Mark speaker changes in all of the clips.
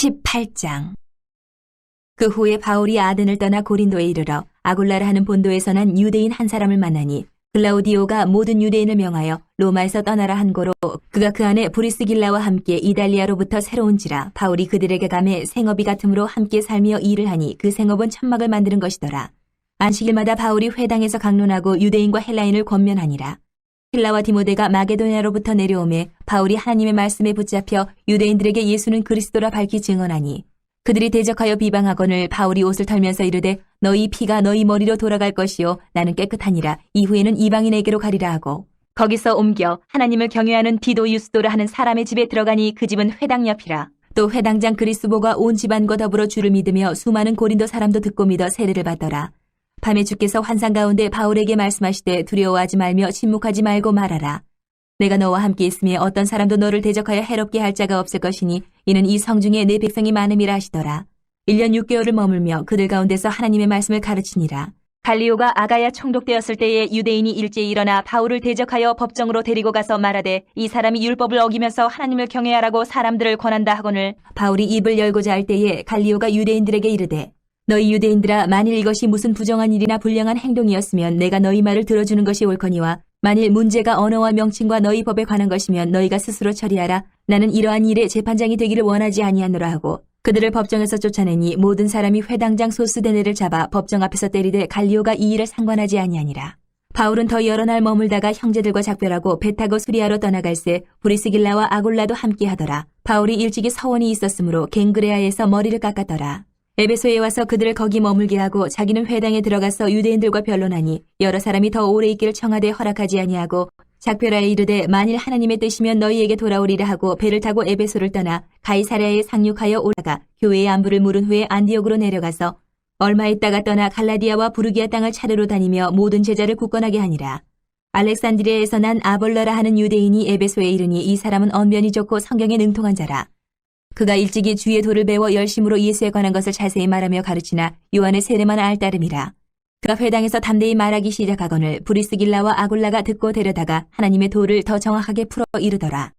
Speaker 1: 18장. 그 후에 바울이 아덴을 떠나 고린도에 이르러 아굴라라 하는 본도에서 난 유대인 한 사람을 만나니 글라우디오가 모든 유대인을 명하여 로마에서 떠나라 한 고로 그가 그 안에 브리스길라와 함께 이달리아로부터 새로운지라 바울이 그들에게 감해 생업이 같으므로 함께 살며 일을 하니 그 생업은 천막을 만드는 것이더라. 안식일마다 바울이 회당에서 강론하고 유대인과 헬라인을 권면하니라. 힐라와 디모데가 마게도냐로부터 내려오매 바울이 하나님의 말씀에 붙잡혀 유대인들에게 예수는 그리스도라 밝히 증언하니 그들이 대적하여 비방하거늘 바울이 옷을 털면서 이르되 너희 피가 너희 머리로 돌아갈 것이요 나는 깨끗하니라. 이후에는 이방인에게로 가리라 하고 거기서 옮겨 하나님을 경외하는 디도 유스도라 하는 사람의 집에 들어가니 그 집은 회당 옆이라. 또 회당장 그리스보가 온 집안과 더불어 주를 믿으며 수많은 고린도 사람도 듣고 믿어 세례를 받더라. 밤에 주께서 환상 가운데 바울에게 말씀하시되 두려워하지 말며 침묵하지 말고 말하라. 내가 너와 함께 있으며 어떤 사람도 너를 대적하여 해롭게 할 자가 없을 것이니 이는 이 성중에 내 백성이 많음이라 하시더라. 1년 6개월을 머물며 그들 가운데서 하나님의 말씀을 가르치니라. 갈리오가 아가야 총독되었을 때에 유대인이 일제히 일어나 바울을 대적하여 법정으로 데리고 가서 말하되 이 사람이 율법을 어기면서 하나님을 경외하라고 사람들을 권한다 하거늘 바울이 입을 열고자 할 때에 갈리오가 유대인들에게 이르되 너희 유대인들아 만일 이것이 무슨 부정한 일이나 불량한 행동이었으면 내가 너희 말을 들어주는 것이 옳거니와 만일 문제가 언어와 명칭과 너희 법에 관한 것이면 너희가 스스로 처리하라. 나는 이러한 일에 재판장이 되기를 원하지 아니하노라 하고 그들을 법정에서 쫓아내니 모든 사람이 회당장 소스데네를 잡아 법정 앞에서 때리되 갈리오가 이 일을 상관하지 아니하니라. 바울은 더 여러 날 머물다가 형제들과 작별하고 배 타고 수리아로 떠나갈새 브리스길라와 아굴라도 함께 하더라. 바울이 일찍이 서원이 있었으므로 갱그레아에서 머리를 깎았더라. 에베소에 와서 그들을 거기 머물게 하고 자기는 회당에 들어가서 유대인들과 변론하니 여러 사람이 더 오래 있기를 청하되 허락하지 아니하고 작별하에 이르되 만일 하나님의 뜻이면 너희에게 돌아오리라 하고 배를 타고 에베소를 떠나 가이사랴에 상륙하여 올라가 교회의 안부를 물은 후에 안디옥으로 내려가서 얼마 있다가 떠나 갈라디아와 부르기아 땅을 차례로 다니며 모든 제자를 굳건하게 하니라. 알렉산드리아에서 난 아볼러라 하는 유대인이 에베소에 이르니 이 사람은 언변이 좋고 성경에 능통한 자라. 그가 일찍이 주의 도를 배워 열심으로 예수에 관한 것을 자세히 말하며 가르치나 요한의 세례만 알 따름이라. 그가 회당에서 담대히 말하기 시작하거늘 브리스길라와 아굴라가 듣고 데려다가 하나님의 도를 더 정확하게 풀어 이르더라.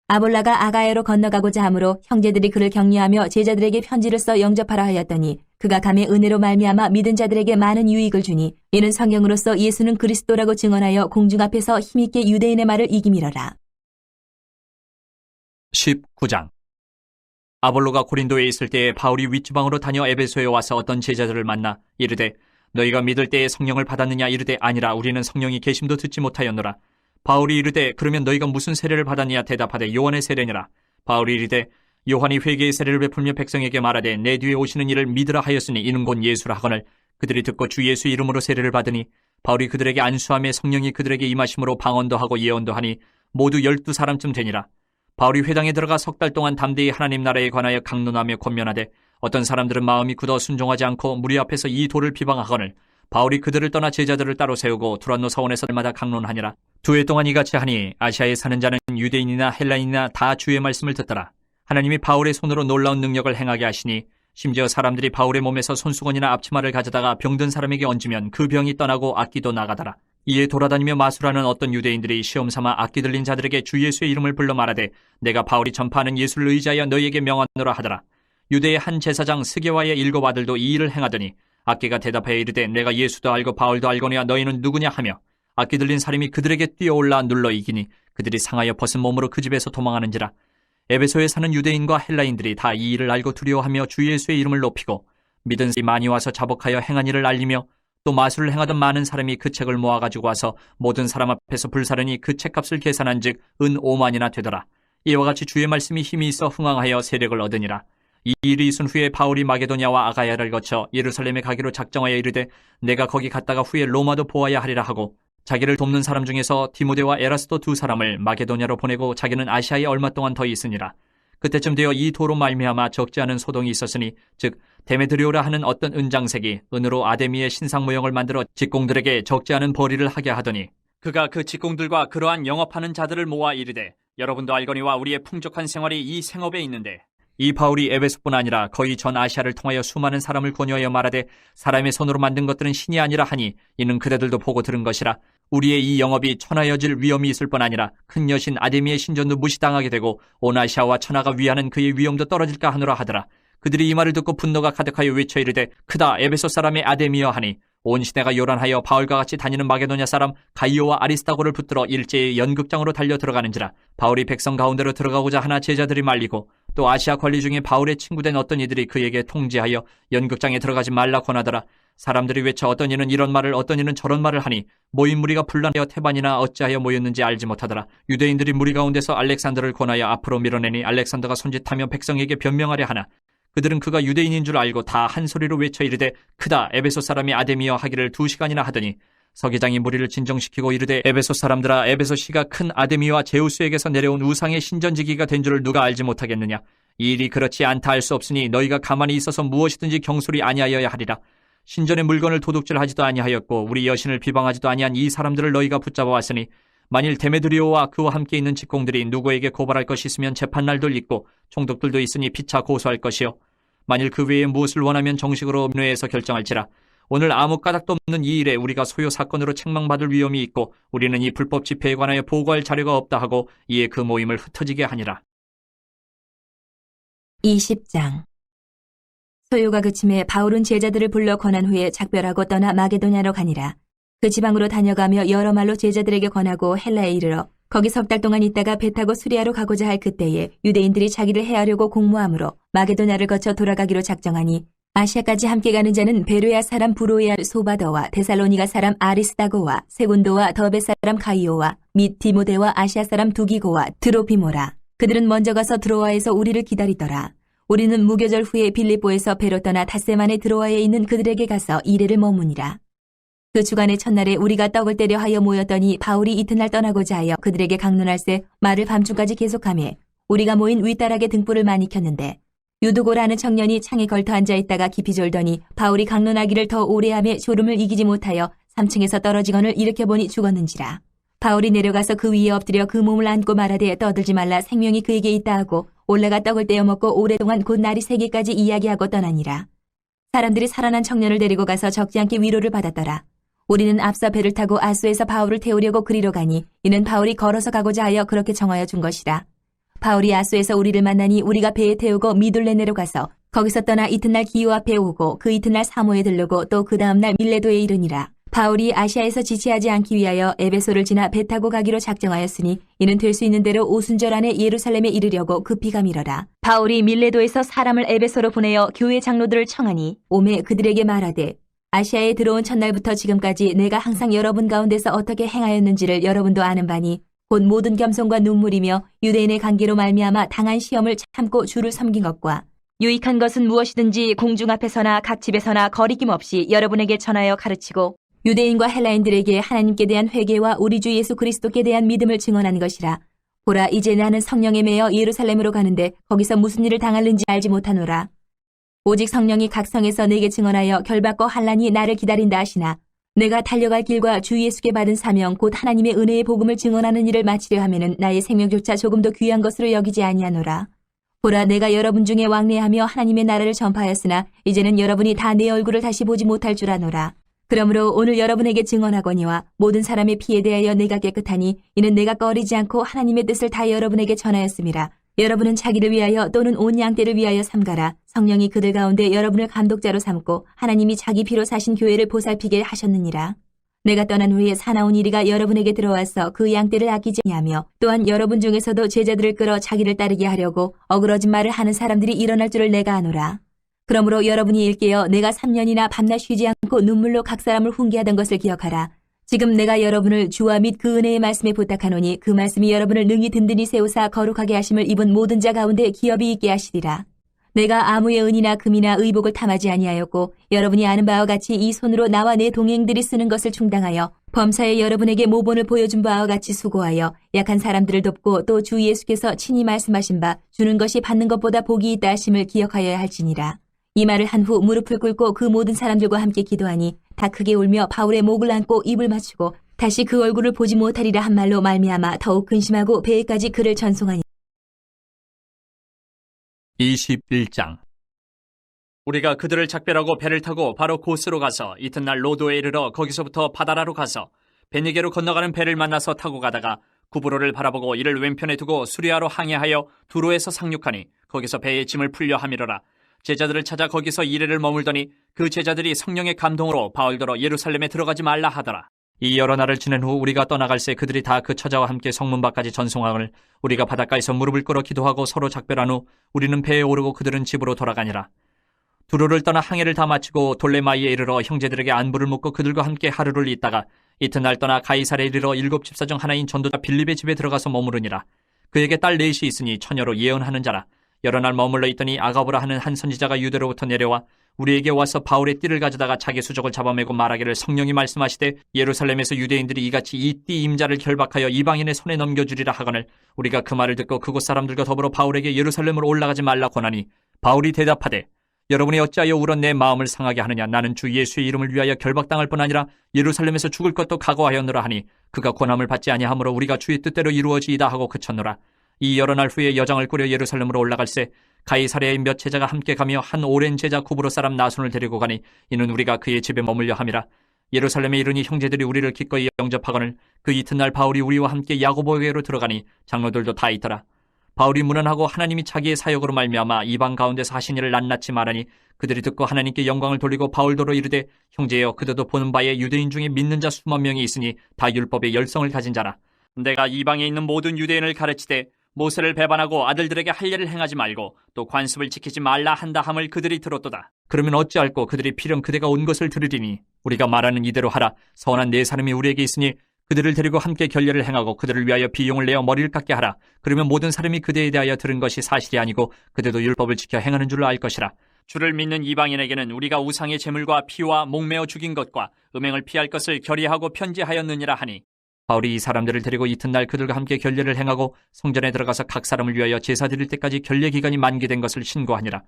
Speaker 1: 아볼라가 아가야로 건너가고자 하므로 형제들이 그를 격려하며 제자들에게 편지를 써 영접하라 하였더니 그가 감의 은혜로 말미암아 믿은 자들에게 많은 유익을 주니 이는 성경으로서 예수는 그리스도라고 증언하여 공중 앞에서 힘있게 유대인의 말을 이기미러라.
Speaker 2: 19장. 아볼로가 고린도에 있을 때에 바울이 윗지방으로 다녀 에베소에 와서 어떤 제자들을 만나 이르되 너희가 믿을 때에 성령을 받았느냐 이르되 아니라 우리는 성령이 계심도 듣지 못하였노라. 바울이 이르되 그러면 너희가 무슨 세례를 받았느냐 대답하되 요한의 세례니라. 바울이 이르되 요한이 회개의 세례를 베풀며 백성에게 말하되 내 뒤에 오시는 이를 믿으라 하였으니 이는 곧 예수라 하거늘 그들이 듣고 주 예수 이름으로 세례를 받으니 바울이 그들에게 안수하며 성령이 그들에게 임하심으로 방언도 하고 예언도 하니 모두 12사람쯤 되니라. 바울이 회당에 들어가 석 달 동안 담대히 하나님 나라에 관하여 강론하며 권면하되 어떤 사람들은 마음이 굳어 순종하지 않고 무리 앞에서 이 도를 비방하거늘 바울이 그들을 떠나 제자들을 따로 세우고 두란노 서원에서 날마다 강론하니라. 2해 동안 이같이 하니 아시아에 사는 자는 유대인이나 헬라인이나 다 주의 말씀을 듣더라. 하나님이 바울의 손으로 놀라운 능력을 행하게 하시니 심지어 사람들이 바울의 몸에서 손수건이나 앞치마를 가져다가 병든 사람에게 얹으면 그 병이 떠나고 악기도 나가더라. 이에 돌아다니며 마술하는 어떤 유대인들이 시험삼아 악기 들린 자들에게 주 예수의 이름을 불러 말하되 내가 바울이 전파하는 예수를 의지하여 너희에게 명하노라 하더라. 유대의 한 제사장 스게와의 7 아들도 이 일을 행하더니 악기가 대답하여 이르되 내가 예수도 알고 바울도 알거니와 너희는 누구냐 하며 악기 들린 사람이 그들에게 뛰어올라 눌러 이기니 그들이 상하여 벗은 몸으로 그 집에서 도망하는지라. 에베소에 사는 유대인과 헬라인들이 다 이 일을 알고 두려워하며 주 예수의 이름을 높이고 믿은 사람이 많이 와서 자복하여 행한 일을 알리며 또 마술을 행하던 많은 사람이 그 책을 모아가지고 와서 모든 사람 앞에서 불사르니 그 책값을 계산한 즉 은 5만이나 되더라. 이와 같이 주의 말씀이 힘이 있어 흥왕하여 세력을 얻으니라. 이 일이 있은 후에 바울이 마게도냐와 아가야를 거쳐 예루살렘에 가기로 작정하여 이르되 내가 거기 갔다가 후에 로마도 보아야 하리라 하고 자기를 돕는 사람 중에서 디모데와 에라스도 2 사람을 마게도냐로 보내고 자기는 아시아에 얼마 동안 더 있으니라. 그때쯤 되어 이 도로 말미암아 적지 않은 소동이 있었으니 즉 데메드리오라 하는 어떤 은장색이 은으로 아데미의 신상 모형을 만들어 직공들에게 적지 않은 벌이를 하게 하더니 그가 그 직공들과 그러한 영업하는 자들을 모아 이르되 여러분도 알거니와 우리의 풍족한 생활이 이 생업에 있는데 이 바울이 에베소뿐 아니라 거의 전 아시아를 통하여 수많은 사람을 권유하여 말하되 사람의 손으로 만든 것들은 신이 아니라 하니 이는 그대들도 보고 들은 것이라. 우리의 이 영업이 천하여질 위험이 있을 뿐 아니라 큰 여신 아데미의 신전도 무시당하게 되고 온 아시아와 천하가 위하는 그의 위엄도 떨어질까 하노라 하더라. 그들이 이 말을 듣고 분노가 가득하여 외쳐 이르되 크다 에베소 사람의 아데미여 하니 온 시내가 요란하여 바울과 같이 다니는 마게도냐 사람 가이오와 아리스타고를 붙들어 일제히 연극장으로 달려 들어가는지라. 바울이 백성 가운데로 들어가고자 하나 제자들이 말리고 또 아시아 관리 중에 바울의 친구된 어떤 이들이 그에게 통지하여 연극장에 들어가지 말라 권하더라. 사람들이 외쳐 어떤 이는 이런 말을 어떤 이는 저런 말을 하니 모인 무리가 분란하여 태반이나 어찌하여 모였는지 알지 못하더라. 유대인들이 무리 가운데서 알렉산더를 권하여 앞으로 밀어내니 알렉산더가 손짓하며 백성에게 변명하려 하나 그들은 그가 유대인인 줄 알고 다 한 소리로 외쳐 이르되 크다 에베소 사람이 아데미여 하기를 2시간이나 하더니 서기장이 무리를 진정시키고 이르되 에베소 사람들아 에베소 시가 큰 아데미와 제우스에게서 내려온 우상의 신전지기가 된 줄을 누가 알지 못하겠느냐. 이 일이 그렇지 않다 할 수 없으니 너희가 가만히 있어서 무엇이든지 경솔히 아니하여야 하리라. 신전의 물건을 도둑질하지도 아니하였고 우리 여신을 비방하지도 아니한 이 사람들을 너희가 붙잡아 왔으니 만일 데메드리오와 그와 함께 있는 직공들이 누구에게 고발할 것이 있으면 재판날도 있고 총독들도 있으니 피차 고소할 것이요 만일 그 외에 무엇을 원하면 정식으로 민회에서 결정할지라. 오늘 아무 까닭도 없는 이 일에 우리가 소요 사건으로 책망받을 위험이 있고 우리는 이 불법 집회에 관하여 보고할 자료가 없다 하고 이에 그 모임을 흩어지게 하니라.
Speaker 1: 20장. 소요가 그침에 바울은 제자들을 불러 권한 후에 작별하고 떠나 마게도냐로 가니라. 그 지방으로 다녀가며 여러 말로 제자들에게 권하고 헬라에 이르러 거기 석 달 동안 있다가 배 타고 수리아로 가고자 할 그때에 유대인들이 자기를 해하려고 공모하므로 마게도냐를 거쳐 돌아가기로 작정하니 아시아까지 함께 가는 자는 베르야 사람 브로야 소바더와 데살로니가 사람 아리스다고와 세군도와 더베 사람 가이오와 및 디모데와 아시아 사람 두기고와 드로피모라. 그들은 먼저 가서 드로아에서 우리를 기다리더라. 우리는 무교절 후에 빌립보에서 배로 떠나 닷새만에 드로아에 있는 그들에게 가서 이래를 머무니라. 그 주간의 첫날에 우리가 떡을 때려 하여 모였더니 바울이 이튿날 떠나고자 하여 그들에게 강론할새 말을 밤중까지 계속하며 우리가 모인 윗다락에 등불을 많이 켰는데 유두고라는 청년이 창에 걸터 앉아있다가 깊이 졸더니 바울이 강론하기를 더 오래하며 졸음을 이기지 못하여 3층에서 떨어지거늘 일으켜보니 죽었는지라. 바울이 내려가서 그 위에 엎드려 그 몸을 안고 말하되 떠들지 말라 생명이 그에게 있다 하고 올라가 떡을 떼어 먹고 오랫동안 곧 날이 새기까지 이야기하고 떠나니라. 사람들이 살아난 청년을 데리고 가서 적지 않게 위로를 받았더라. 우리는 앞서 배를 타고 아소에서 바울을 태우려고 그리로 가니 이는 바울이 걸어서 가고자 하여 그렇게 정하여 준 것이라. 바울이 아소에서 우리를 만나니 우리가 배에 태우고 미둘레네로 가서 거기서 떠나 이튿날 기호 앞에 오고 그 이튿날 사모에 들르고 또 그 다음날 밀레도에 이르니라. 바울이 아시아에서 지체하지 않기 위하여 에베소를 지나 배 타고 가기로 작정하였으니 이는 될 수 있는 대로 오순절 안에 예루살렘에 이르려고 급히 가미러라. 바울이 밀레도에서 사람을 에베소로 보내어 교회 장로들을 청하니 오매 그들에게 말하되 아시아에 들어온 첫날부터 지금까지 내가 항상 여러분 가운데서 어떻게 행하였는지를 여러분도 아는 바니 곧 모든 겸손과 눈물이며 유대인의 관계로 말미암아 당한 시험을 참고 주를 섬긴 것과 유익한 것은 무엇이든지 공중 앞에서나 각 집에서나 거리낌 없이 여러분에게 전하여 가르치고 유대인과 헬라인들에게 하나님께 대한 회개와 우리 주 예수 그리스도께 대한 믿음을 증언하는 것이라. 보라 이제 나는 성령에 매여 예루살렘으로 가는데 거기서 무슨 일을 당할는지 알지 못하노라. 오직 성령이 각 성에서 내게 증언하여 결박과 환난이 나를 기다린다 하시나 내가 달려갈 길과 주 예수께 받은 사명 곧 하나님의 은혜의 복음을 증언하는 일을 마치려 하면은 나의 생명조차 조금도 귀한 것으로 여기지 아니하노라. 보라 내가 여러분 중에 왕래하며 하나님의 나라를 전파하였으나 이제는 여러분이 다 내 얼굴을 다시 보지 못할 줄 아노라. 그러므로 오늘 여러분에게 증언하거니와 모든 사람의 피에 대하여 내가 깨끗하니 이는 내가 꺼리지 않고 하나님의 뜻을 다 여러분에게 전하였음이라. 여러분은 자기를 위하여 또는 온 양떼를 위하여 삼가라. 성령이 그들 가운데 여러분을 감독자로 삼고 하나님이 자기 피로 사신 교회를 보살피게 하셨느니라. 내가 떠난 후에 사나운 이리가 여러분에게 들어와서 그 양떼를 아끼지 아니하며 또한 여러분 중에서도 제자들을 끌어 자기를 따르게 하려고 어그러진 말을 하는 사람들이 일어날 줄을 내가 아노라. 그러므로 여러분이 일깨어 내가 3년이나 밤낮 쉬지 않고 눈물로 각 사람을 훈계하던 것을 기억하라. 지금 내가 여러분을 주와 및 그 은혜의 말씀에 부탁하노니 그 말씀이 여러분을 능히 든든히 세우사 거룩하게 하심을 입은 모든 자 가운데 기업이 있게 하시리라. 내가 아무의 은이나 금이나 의복을 탐하지 아니하였고 여러분이 아는 바와 같이 이 손으로 나와 내 동행들이 쓰는 것을 충당하여 범사에 여러분에게 모본을 보여준 바와 같이 수고하여 약한 사람들을 돕고 또 주 예수께서 친히 말씀하신 바 주는 것이 받는 것보다 복이 있다 하심을 기억하여야 할지니라. 이 말을 한 후 무릎을 꿇고 그 모든 사람들과 함께 기도하니 다 크게 울며 바울의 목을 안고 입을 맞추고 다시 그 얼굴을 보지 못하리라 한 말로 말미암아 더욱 근심하고 배에까지 그를 전송하니
Speaker 2: 21장. 우리가 그들을 작별하고 배를 타고 바로 고스로 가서 이튿날 로도에 이르러 거기서부터 바다라로 가서 베니게로 건너가는 배를 만나서 타고 가다가 구브로를 바라보고 이를 왼편에 두고 수리아로 항해하여 두로에서 상륙하니 거기서 배의 짐을 풀려 함이러라. 제자들을 찾아 거기서 이래를 머물더니 그 제자들이 성령의 감동으로 바울더러 예루살렘에 들어가지 말라 하더라. 이 여러 날을 지낸 후 우리가 떠나갈새 그들이 다 그 처자와 함께 성문 밖까지 전송하거늘 우리가 바닷가에서 무릎을 꿇어 기도하고 서로 작별한 후 우리는 배에 오르고 그들은 집으로 돌아가니라. 두로를 떠나 항해를 다 마치고 돌레마이에 이르러 형제들에게 안부를 묻고 그들과 함께 하루를 있다가 이튿날 떠나 가이사레에 이르러 7 집사 중 하나인 전도자 빌립의 집에 들어가서 머무르니라. 그에게 딸 넷이 있으니 처녀로 예언하는 자라. 여러 날 머물러 있더니 아가보라 하는 한 선지자가 유대로부터 내려와 우리에게 와서 바울의 띠를 가져다가 자기 수족을 잡아매고 말하기를 성령이 말씀하시되 예루살렘에서 유대인들이 이같이 이 띠 임자를 결박하여 이방인의 손에 넘겨주리라 하거늘 우리가 그 말을 듣고 그곳 사람들과 더불어 바울에게 예루살렘으로 올라가지 말라 권하니 바울이 대답하되 여러분이 어찌하여 울어 내 마음을 상하게 하느냐. 나는 주 예수의 이름을 위하여 결박당할 뿐 아니라 예루살렘에서 죽을 것도 각오하였노라 하니 그가 권함을 받지 아니하므로 우리가 주의 뜻대로 이루어지이다 하고 그쳤노라. 이 여러 날 후에 여정을 꾸려 예루살렘으로 올라갈새 가이사랴의 몇 제자가 함께 가며 한 오랜 제자 구브로 사람 나손을 데리고 가니 이는 우리가 그의 집에 머물려 함이라. 예루살렘에 이르니 형제들이 우리를 기꺼이 영접하거늘 그 이튿날 바울이 우리와 함께 야고보에게로 들어가니 장로들도 다 있더라. 바울이 문안하고 하나님이 자기의 사역으로 말미암아 이방 가운데서 하신 일을 낱낱이 말하니 그들이 듣고 하나님께 영광을 돌리고 바울더러 이르되 형제여 그들도 보는 바에 유대인 중에 믿는 자 수만 명이 있으니 다 율법의 열성을 가진 자라. 내가 이방에 있는 모든 유대인을 가르치되 모세를 배반하고 아들들에게 할 일을 행하지 말고 또 관습을 지키지 말라 한다 함을 그들이 들었도다. 그러면 어찌할꼬 그들이 필연 그대가 온 것을 들으리니 우리가 말하는 이대로 하라. 선한 네 사람이 우리에게 있으니 그들을 데리고 함께 결례를 행하고 그들을 위하여 비용을 내어 머리를 깎게 하라. 그러면 모든 사람이 그대에 대하여 들은 것이 사실이 아니고 그대도 율법을 지켜 행하는 줄로 알 것이라. 주를 믿는 이방인에게는 우리가 우상의 제물과 피와 목매어 죽인 것과 음행을 피할 것을 결의하고 편지하였느니라 하니 바울이 이 사람들을 데리고 이튿날 그들과 함께 결례를 행하고 성전에 들어가서 각 사람을 위하여 제사 드릴 때까지 결례 기간이 만기된 것을 신고하니라.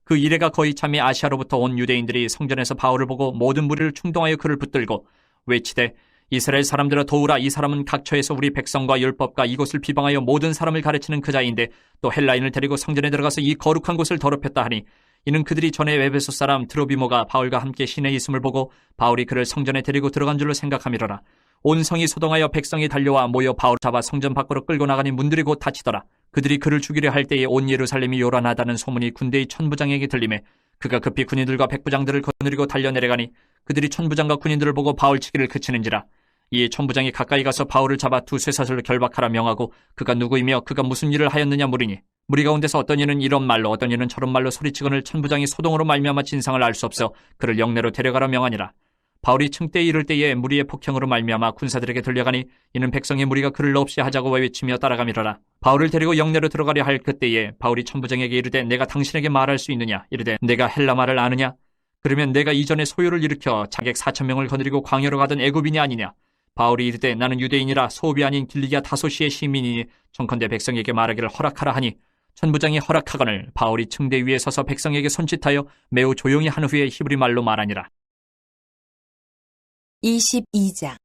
Speaker 2: 그 이래가 거의 참이 아시아로부터 온 유대인들이 성전에서 바울을 보고 모든 무리를 충동하여 그를 붙들고 외치되 이스라엘 사람들아 도우라. 이 사람은 각처에서 우리 백성과 율법과 이곳을 비방하여 모든 사람을 가르치는 그 자인데 또 헬라인을 데리고 성전에 들어가서 이 거룩한 곳을 더럽혔다 하니 이는 그들이 전에 에베소 사람 드로비모가 바울과 함께 시내에 있음을 보고 바울이 그를 성전에 데리고 들어간 줄로 생각함이로라. 온 성이 소동하여 백성이 달려와 모여 바울 잡아 성전 밖으로 끌고 나가니 문들이 곧 닫히더라. 그들이 그를 죽이려 할 때에 온 예루살렘이 요란하다는 소문이 군대의 천부장에게 들리매 그가 급히 군인들과 백부장들을 거느리고 달려내려가니 그들이 천부장과 군인들을 보고 바울 치기를 그치는지라. 이에 천부장이 가까이 가서 바울을 잡아 두 쇠사슬로 결박하라 명하고 그가 누구이며 그가 무슨 일을 하였느냐 물으니 무리 가운데서 어떤 이는 이런 말로 어떤 이는 저런 말로 소리치거늘 천부장이 소동으로 말미암아 진상을 알 수 없어 그를 영내로 데려가라 명하니라. 바울이 층대에 이를 때에 무리의 폭행으로 말미암아 군사들에게 들려가니 이는 백성의 무리가 그를 없이 하자고 외치며 따라가미러라. 바울을 데리고 영내로 들어가려 할 그때에 바울이 천부장에게 이르되 내가 당신에게 말할 수 있느냐. 이르되 내가 헬라 말을 아느냐. 그러면 내가 이전에 소요를 일으켜 자객 4,000명을 거느리고 광야로 가던 애굽인이 아니냐. 바울이 이르되 나는 유대인이라 소읍이 아닌 길리기아 다소시의 시민이니 청컨대 백성에게 말하기를 허락하라 하니 천부장이 허락하거늘 바울이 층대 위에 서서 백성에게 손짓하여 매우 조용히 한 후에 히브리 말로 말하니라.
Speaker 1: 22장.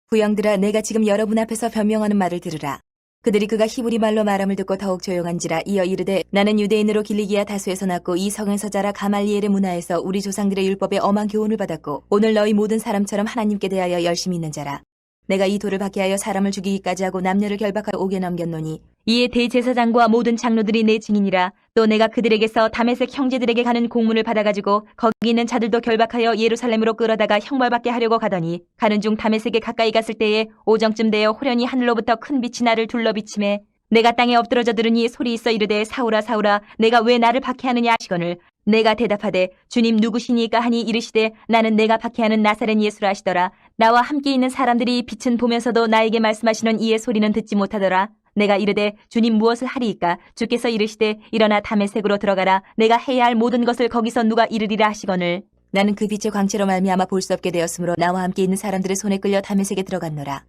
Speaker 1: 부영들아 내가 지금 여러분 앞에서 변명하는 말을 들으라. 그들이 그가 히브리 말로 말함을 듣고 더욱 조용한지라. 이어 이르되 나는 유대인으로 길리기아 다소에서 났고 이 성에서 자라 가말리엘의 문화에서 우리 조상들의 율법에 엄한 교훈을 받았고 오늘 너희 모든 사람처럼 하나님께 대하여 열심히 있는 자라. 내가 이 돌을 받게 하여 사람을 죽이기까지 하고 남녀를 결박하여 옥에 넘겼노니 이에 대제사장과 모든 장로들이 내 증인이라. 또 내가 그들에게서 다메섹 형제들에게 가는 공문을 받아가지고 거기 있는 자들도 결박하여 예루살렘으로 끌어다가 형벌받게 하려고 가더니 가는 중 다메섹에 가까이 갔을 때에 오정쯤 되어 호련히 하늘로부터 큰 빛이 나를 둘러비치매 내가 땅에 엎드러져 들으니 소리 있어 이르되 사울아 사울아 내가 왜 나를 박해하느냐 하시거늘 내가 대답하되 주님 누구시니까 하니 이르시되 나는 내가 박해하는 나사렛 예수라 하시더라. 나와 함께 있는 사람들이 빛은 보면서도 나에게 말씀하시는 이의 소리는 듣지 못하더라. 내가 이르되 주님 무엇을 하리이까. 주께서 이르시되 일어나 다메섹으로 들어가라. 내가 해야 할 모든 것을 거기서 누가 이르리라 하시거늘 나는 그 빛의 광채로 말미암아 볼 수 없게 되었으므로 나와 함께 있는 사람들의 손에 끌려 다메섹에 들어갔노라.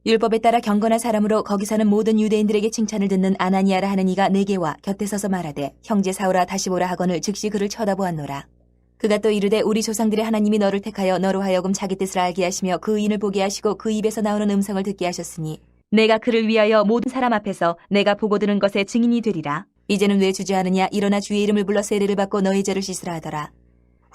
Speaker 1: 율법에 따라 경건한 사람으로 거기 사는 모든 유대인들에게 칭찬을 듣는 아나니아라 하는 이가 내게 와 곁에 서서 말하되 형제 사울아 다시 보라 하거늘 즉시 그를 쳐다보았노라. 그가 또 이르되 우리 조상들의 하나님이 너를 택하여 너로 하여금 자기 뜻을 알게 하시며 그 의인을 보게 하시고 그 입에서 나오는 음성을 듣게 하셨으니 내가 그를 위하여 모든 사람 앞에서 내가 보고 들은 것에 증인이 되리라. 이제는 왜 주저하느냐. 일어나 주의 이름을 불러 세례를 받고 너희 죄를 씻으라 하더라.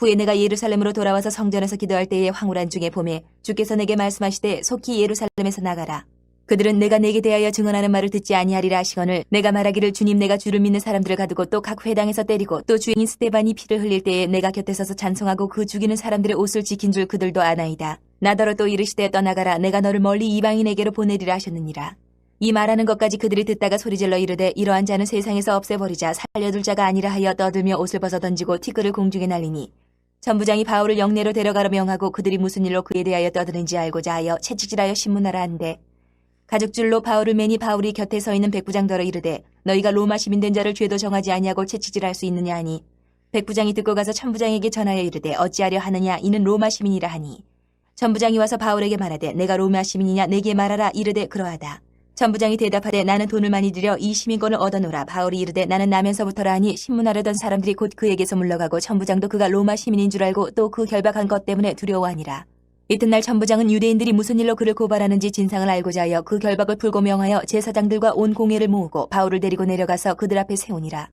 Speaker 1: 후에 내가 예루살렘으로 돌아와서 성전에서 기도할 때에 황홀한 중에 봄에 주께서 내게 말씀하시되 속히 예루살렘에서 나가라. 그들은 내가 내게 대하여 증언하는 말을 듣지 아니하리라 하시거늘 내가 말하기를 주님 내가 주를 믿는 사람들을 가두고 또 각 회당에서 때리고 또 주인인 스데반이 피를 흘릴 때에 내가 곁에 서서 찬송하고 그 죽이는 사람들의 옷을 지킨 줄 그들도 아나이다. 나더러 또 이르시되 떠나가라 내가 너를 멀리 이방인에게로 보내리라 하셨느니라. 이 말하는 것까지 그들이 듣다가 소리질러 이르되 이러한 자는 세상에서 없애버리자 살려둘 자가 아니라 하여 떠들며 옷을 벗어 던지고 티끌을 공중에 날리니 천부장이 바울을 영내로 데려가라 명하고 그들이 무슨 일로 그에 대하여 떠드는지 알고자 하여 채찍질하여 신문하라 한대 가죽줄로 바울을 매니 바울이 곁에 서 있는 백부장더러 이르되 너희가 로마 시민 된 자를 죄도 정하지 아니하고 채찍질할 수 있느냐 하니 백부장이 듣고 가서 천부장에게 전하여 이르되 어찌하려 하느냐 이는 로마 시민이라 하니 천부장이 와서 바울에게 말하되 내가 로마 시민이냐 내게 말하라 이르되 그러하다. 천부장이 대답하되 나는 돈을 많이 들여 이 시민권을 얻어노라. 바울이 이르되 나는 나면서부터라 하니 신문하려던 사람들이 곧 그에게서 물러가고 천부장도 그가 로마 시민인 줄 알고 또 그 결박한 것 때문에 두려워하니라. 이튿날 천부장은 유대인들이 무슨 일로 그를 고발하는지 진상을 알고자 하여 그 결박을 풀고 명하여 제사장들과 온 공회를 모으고 바울을 데리고 내려가서 그들 앞에 세우니라.